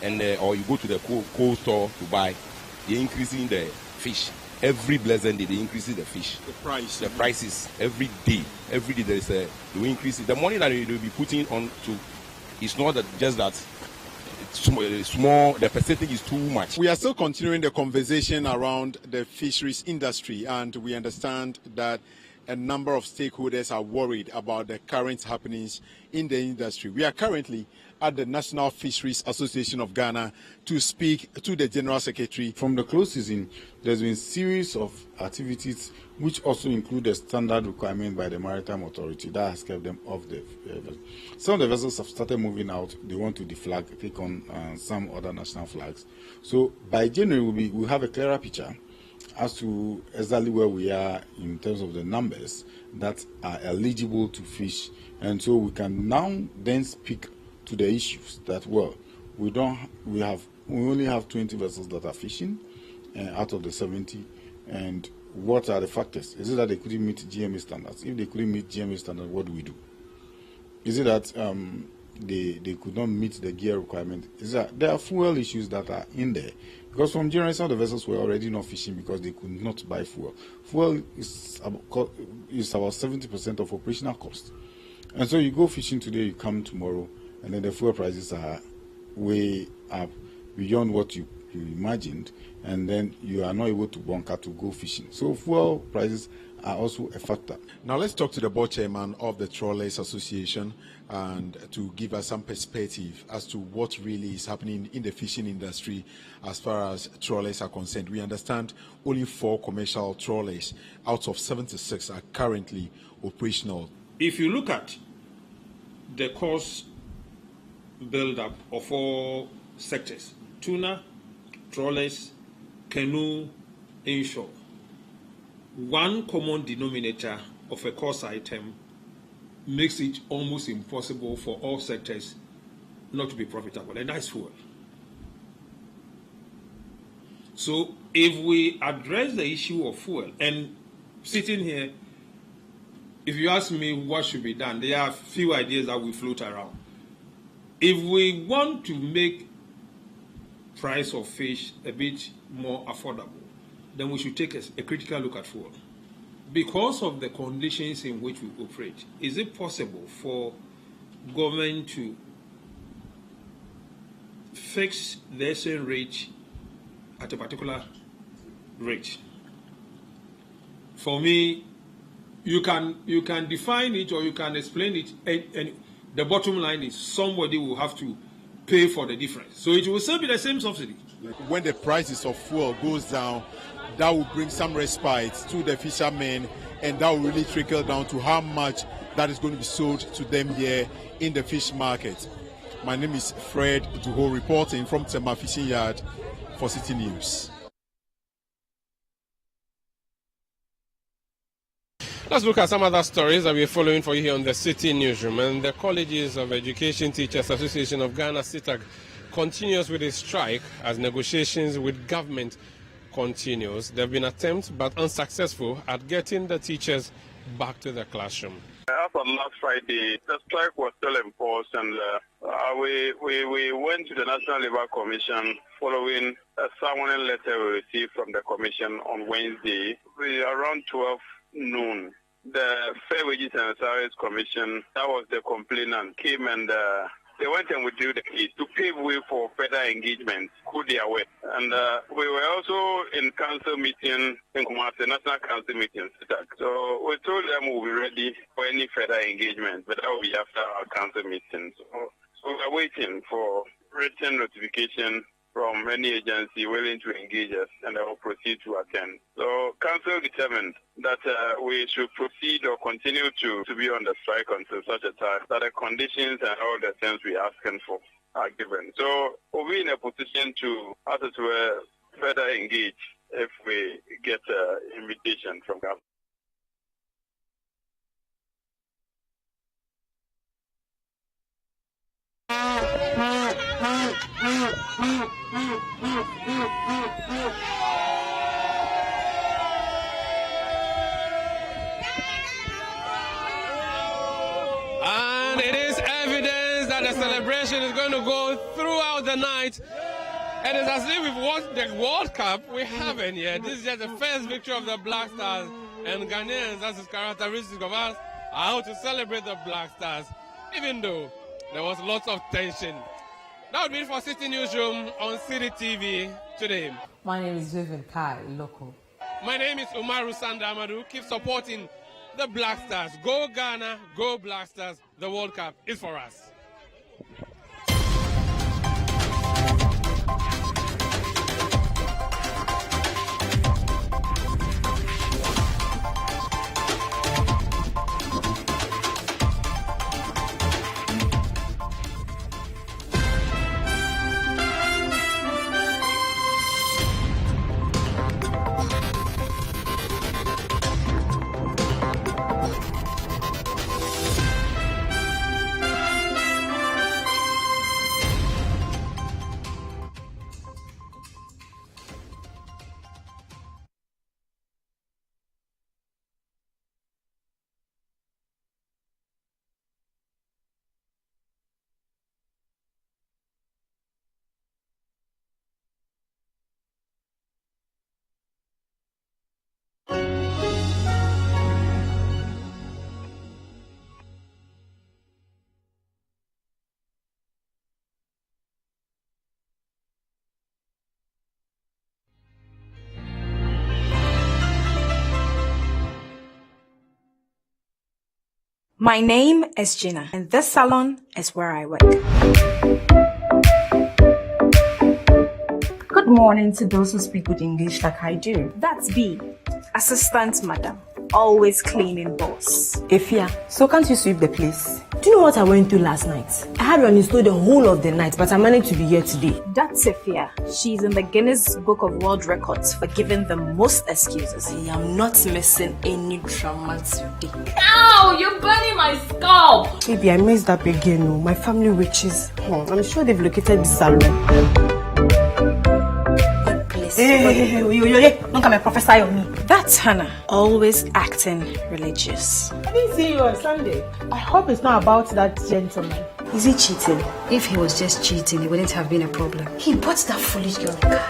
and or you go to the cold store to buy, they're increasing the fish. Every blessed day, they increasing the fish. The prices every day there is a they increase it. The money that they will be putting on to, it's not that just that small. The percentage is too much. We are still continuing the conversation around the fisheries industry, and we understand that a number of stakeholders are worried about the current happenings in the industry. We are currently at the National Fisheries Association of Ghana to speak to the General Secretary. From the close season, there's been a series of activities which also include the standard requirement by the Maritime Authority that has kept them off the vessel. Some of the vessels have started moving out. They want to deflag, take on some other national flags. So by January, we'll have a clearer picture as to exactly where we are in terms of the numbers that are eligible to fish. And so we can now then speak to the issues that, well, we only have 20 vessels that are fishing out of the 70. And what are the factors? Is it that they couldn't meet GMA standards? If they couldn't meet GMA standards, what do we do? Is it that they could not meet the gear requirement? Is that there are fuel issues that are in there? Because from January, some of the vessels were already not fishing because they could not buy fuel. Fuel is about 70% of operational cost. And so you go fishing today, you come tomorrow, and then the fuel prices are way up beyond what you imagined, and then you are not able to bunker to go fishing. So fuel prices are also a factor. Now let's talk to the board chairman of the Trawlers Association and to give us some perspective as to what really is happening in the fishing industry as far as trawlers are concerned. We understand only 4 commercial trawlers out of 76 are currently operational. If you look at the cost build-up of all sectors, tuna, trawlers, canoe, inshore, one common denominator of a cost item makes it almost impossible for all sectors not to be profitable, and that's fuel. So if we address the issue of fuel, and sitting here, if you ask me what should be done, there are a few ideas that will float around. If we want to make price of fish a bit more affordable, then we should take a critical look at fuel. Because of the conditions in which we operate, is it possible for government to fix the SN rate at a particular rate? For me, you can define it or you can explain it, and the bottom line is somebody will have to pay for the difference. So it will still be the same subsidy. When the prices of fuel goes down, that will bring some respite to the fishermen, and that will really trickle down to how much that is going to be sold to them here in the fish market. My name is Fred Duho, reporting from Tema Fishing Yard for Citi News. Let's look at some other stories that we're following for you here on the Citi Newsroom. And the Colleges of Education Teachers Association of Ghana, CITAG, continues with its strike as negotiations with government continues. There have been attempts, but unsuccessful, at getting the teachers back to the classroom. As of last Friday, the strike was still in force, and we went to the National Labour Commission following a summoning letter we received from the Commission on Wednesday. Around 12 noon, the Fair Wages and Salaries Commission, that was the complainant, came and they went and withdrew the case to pave way for further engagement, could their way. And we were also in council meeting in Kumasi, National Council meeting. So we told them we'll be ready for any further engagement, but that will be after our council meeting. So we're waiting for written notification from any agency willing to engage us, and I will proceed to attend. So council determined that we should proceed or continue to be on the strike until such a time that the conditions and all the things we're asking for are given. So we'll be in a position to, as it were, further engage if we get an invitation from government. And it is evidence that the celebration is going to go throughout the night. And it's as if we've won the World Cup. We haven't yet. This is just the first victory of the Black Stars. And Ghanaians, that's his characteristic of us, are how to celebrate the Black Stars, even though there was lots of tension. That would be it for Citi Newsroom on Citi TV today. My name is Vivian Kai, local. My name is Umaru Sandamadu. Keep supporting the Black Stars. Go Ghana, go Black Stars. The World Cup is for us. My name is Gina, and this salon is where I work. Good morning to those who speak good English like I do. That's B, assistant madam, always cleaning boss. Efia, so can't you sweep the place? Do you know what I went through last night? I had uninstalled the whole of the night, but I managed to be here today. That's Efia. She's in the Guinness Book of World Records for giving the most excuses. I am not missing any drama today. Ow! You're burning my scalp! Baby, I messed up again. Oh. My family riches. I'm sure they've located the salon. Hey, don't come and prophesy on me. That's Hannah, always acting religious. I didn't see you on Sunday. I hope it's not about that gentleman. Is he cheating? If he was just cheating, it wouldn't have been a problem. He bought that foolish girl a car.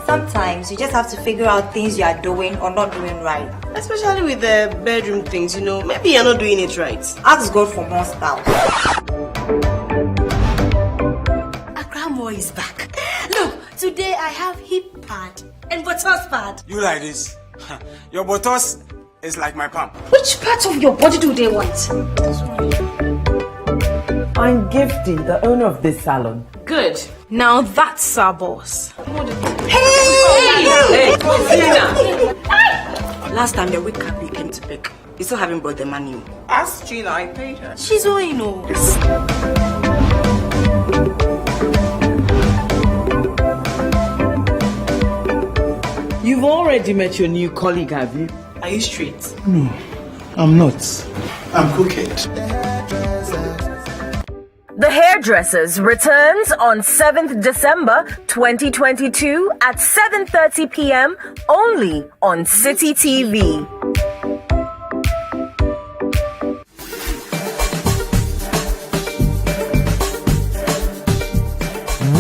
Sometimes you just have to figure out things you are doing or not doing right. Especially with the bedroom things, maybe you're not doing it right. Ask God for more spouse. Akramo is back. Look, today I have hip pad and buttocks pad. You like this? Your buttocks is like my palm. Which part of your body do they want? I'm Gifty, the owner of this salon. Good. Now that's our boss. Hey! Last time the week Kapi came to pick, you still haven't brought the money. Ask Gina, I paid her. She's all you know. You've already met your new colleague, have you? Are you straight? No, I'm not. I'm crooked. The Hairdressers returns on 7th December 2022 at 7:30 p.m. only on Citi TV.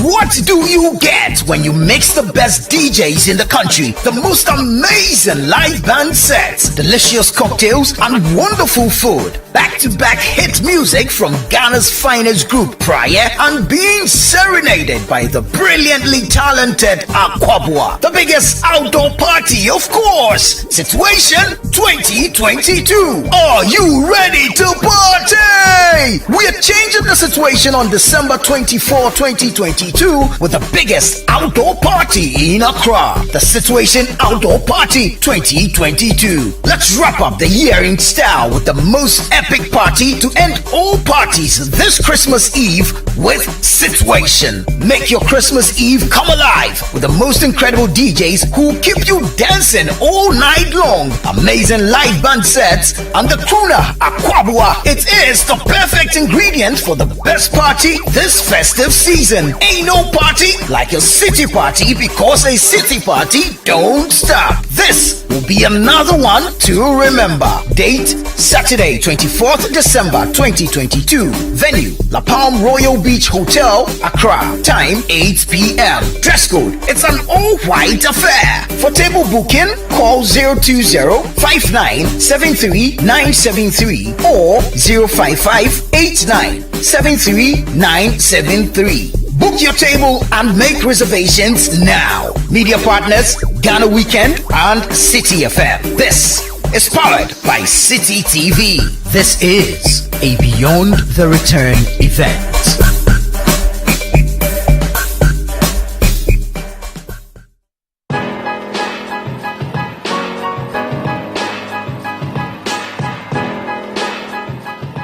What do you get when you mix the best DJs in the country, the most amazing live band sets, delicious cocktails, and wonderful food? Back-to-back hit music from Ghana's finest group, Prayer, and being serenaded by the brilliantly talented Akwabua. The biggest outdoor party, of course. Situation 2022. Are you ready to party? We are changing the situation on December 24, 2022 with the biggest outdoor party in Accra. The Situation Outdoor Party 2022. Let's wrap up the year in style with the most epic party to end all parties this Christmas Eve with Situation. Make your Christmas Eve come alive with the most incredible DJs who will keep you dancing all night long. Amazing live band sets and the crooner Akwabua. It is the perfect ingredient for the best party this festive season. Ain't no party like a city party, because a city party don't stop. This will be another one to remember. Date Saturday 24th December 2022. Venue La Palm Royal Beach Hotel, Accra. Time 8 p.m. Dress code, it's an all-white affair. For table booking, call 020-5973-973 or 055-8973-973. Book your table and make reservations now. Media partners, Ghana Weekend and Citi FM. This is powered by Citi TV. This is a Beyond the Return event.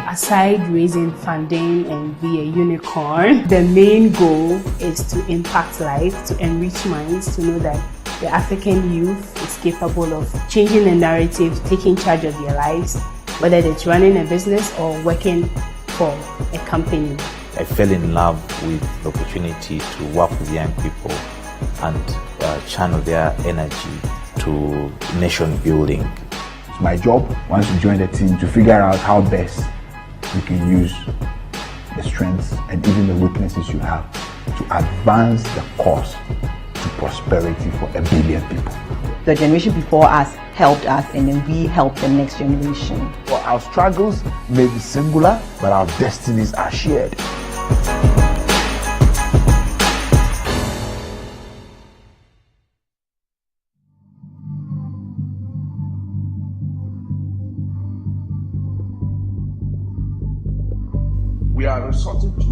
Aside raising funding and be a unicorn, the main goal is to impact lives, to enrich minds, to know that the African youth is capable of changing the narrative, taking charge of their lives, whether it's running a business or working for a company. I fell in love with the opportunity to work with young people and channel their energy to nation building. It's my job, once you join the team, to figure out how best you can use the strengths and even the weaknesses you have to advance the cause to prosperity for 1 billion people. The generation before us helped us, and then we help the next generation. Well, our struggles may be singular, but our destinies are shared. are resorting to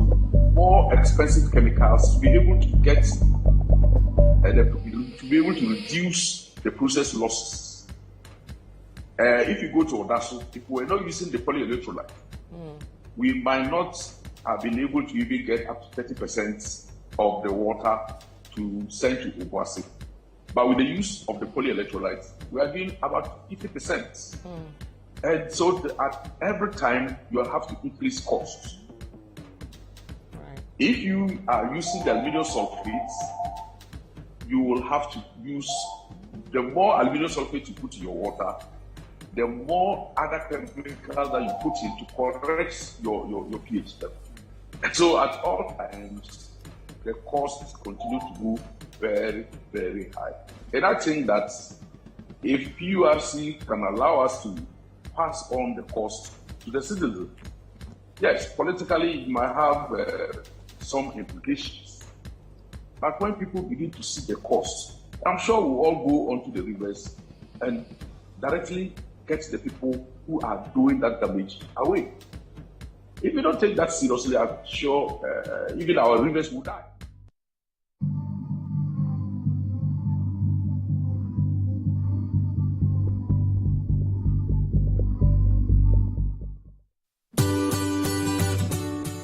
more expensive chemicals to be able to get to be able to reduce the process losses. If you go to Odasu, if we were not using the polyelectrolyte, we might not have been able to even get up to 30% of the water to send to Obuasi. But with the use of the polyelectrolyte, we are doing about 50%. And so at every time, you have to increase costs. If you are using the aluminum sulfate, you will have to use, the more aluminum sulfate you put in your water, the more other chemicals that you put in to correct your pH level. So at all times, the costs continue to go very, very high. And I think that if PURC can allow us to pass on the cost to the citizen, yes, politically it might have some implications. But when people begin to see the cost, I'm sure we'll all go onto the rivers and directly get the people who are doing that damage away. If we don't take that seriously, I'm sure even our rivers will die.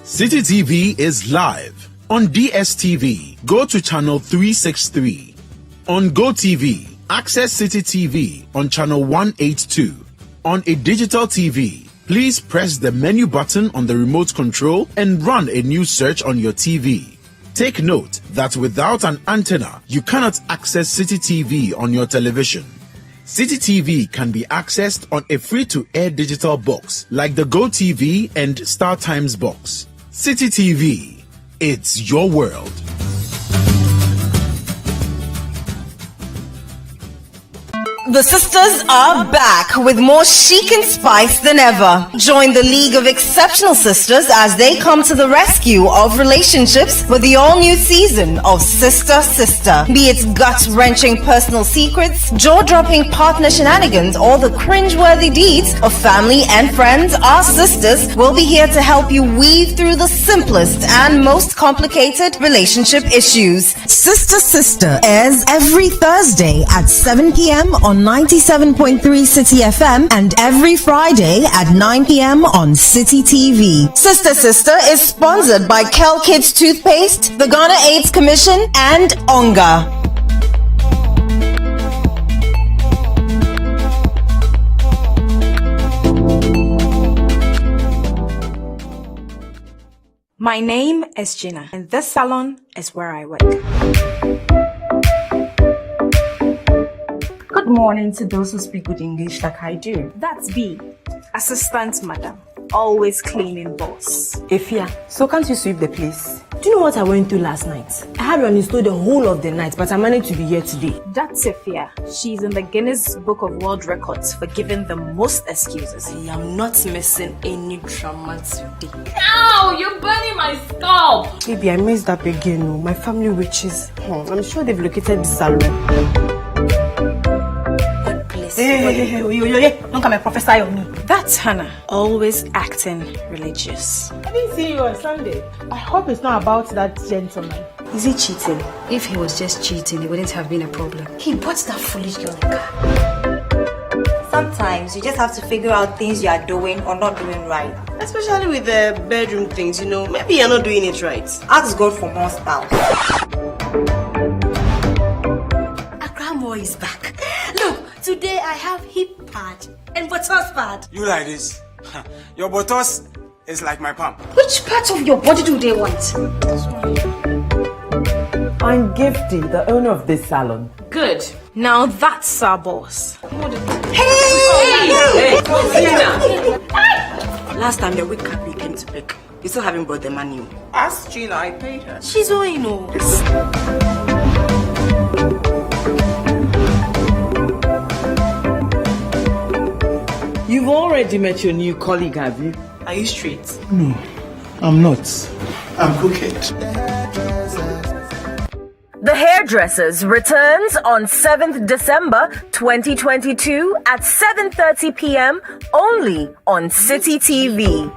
Citi TV is live on DSTV. Go to channel 363. On GoTV, access Citi TV on channel 182. On a digital TV, please press the menu button on the remote control and run a new search on your TV. Take note that without an antenna, you cannot access Citi TV on your television. Citi TV can be accessed on a free-to-air digital box like the GoTV and StarTimes box. Citi TV, it's your world. The sisters are back with more chic and spice than ever. Join the League of Exceptional Sisters as they come to the rescue of relationships with the all-new season of Sister Sister. Be it gut-wrenching personal secrets, jaw-dropping partner shenanigans, or the cringe-worthy deeds of family and friends, our sisters will be here to help you weave through the simplest and most complicated relationship issues. Sister Sister airs every Thursday at 7 p.m. on 97.3 Citi FM and every Friday at 9 p.m. on Citi TV. Sister Sister is sponsored by Kel Kids Toothpaste, the Ghana AIDS Commission, and Onga. My name is Gina, and this salon is where I work. Good morning to those who speak good English like I do. That's B, assistant madam, always cleaning boss. Ifya, so can't you sweep the place? Do you know what I went through last night? I had running store the whole of the night, but I managed to be here today. That's Ifya. She's in the Guinness Book of World Records for giving the most excuses. I am not missing any drama today. Ow! You're burning my scalp! Baby, I messed up again. Oh. My family witches. I'm sure they've located the salon. Hey, don't come and prophesy on me. That's Hannah, always acting religious. I didn't see you on Sunday. I hope it's not about that gentleman. Is he cheating? If he was just cheating, it wouldn't have been a problem. He bought that foolish girl a car. Sometimes you just have to figure out things you are doing or not doing right. Especially with the bedroom things, maybe you're not doing it right. Ask God for more spouse. Akramo is back. Look, today I have hip pad and buttocks pad. You like this? Your buttocks is like my palm. Which part of your body do they want? I'm Gifty, the owner of this salon. Good. Now that's our boss. Hey! Last time the week company came to pick, you still haven't brought the money. Ask Gina, I paid her. She's owing no. You've already met your new colleague, have you? Are you straight? No, I'm not. I'm crooked. The Hairdressers returns on 7th December 2022 at 7:30 p.m. only on Citi TV.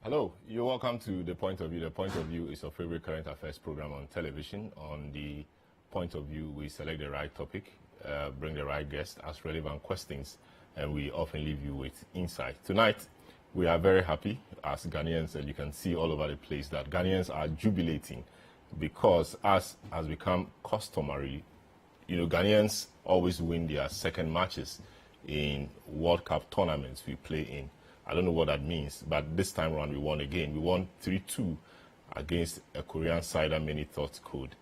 Hello, you're welcome to The Point of View. The Point of View is your favorite current affairs program on television. On The Point of View, we select the right topic, bring the right guest, ask relevant questions, and we often leave you with insight. Tonight, we are very happy as Ghanaians, and you can see all over the place that Ghanaians are jubilating because, as has become customary, Ghanaians always win their second matches in World Cup tournaments we play in. I don't know what that means, but this time around we won again. We won 3-2 against a Korean side that many thought could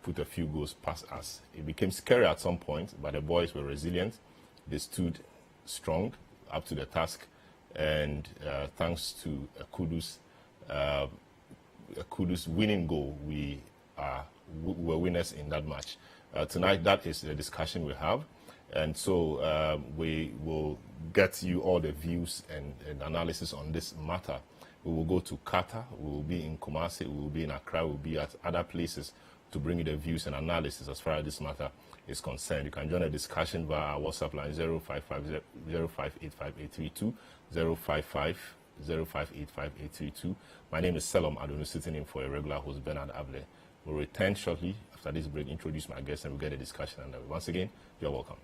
put a few goals past us. It became scary at some point, but the boys were resilient. They stood strong up to the task, and thanks to a Kudus winning goal, we were winners in that match. Tonight, that is the discussion we have. And so we will get you all the views and analysis on this matter. We will go to Qatar, we will be in Kumasi, we will be in Accra, we will be at other places to bring you the views and analysis as far as this matter is concerned. You can join the discussion via our WhatsApp line 055-0585832, 055-0585832. My name is Selom Adonu, sitting in for a regular host, Bernard Able. We'll return shortly after this break, introduce my guest, and we'll get a discussion. And once again, you're welcome.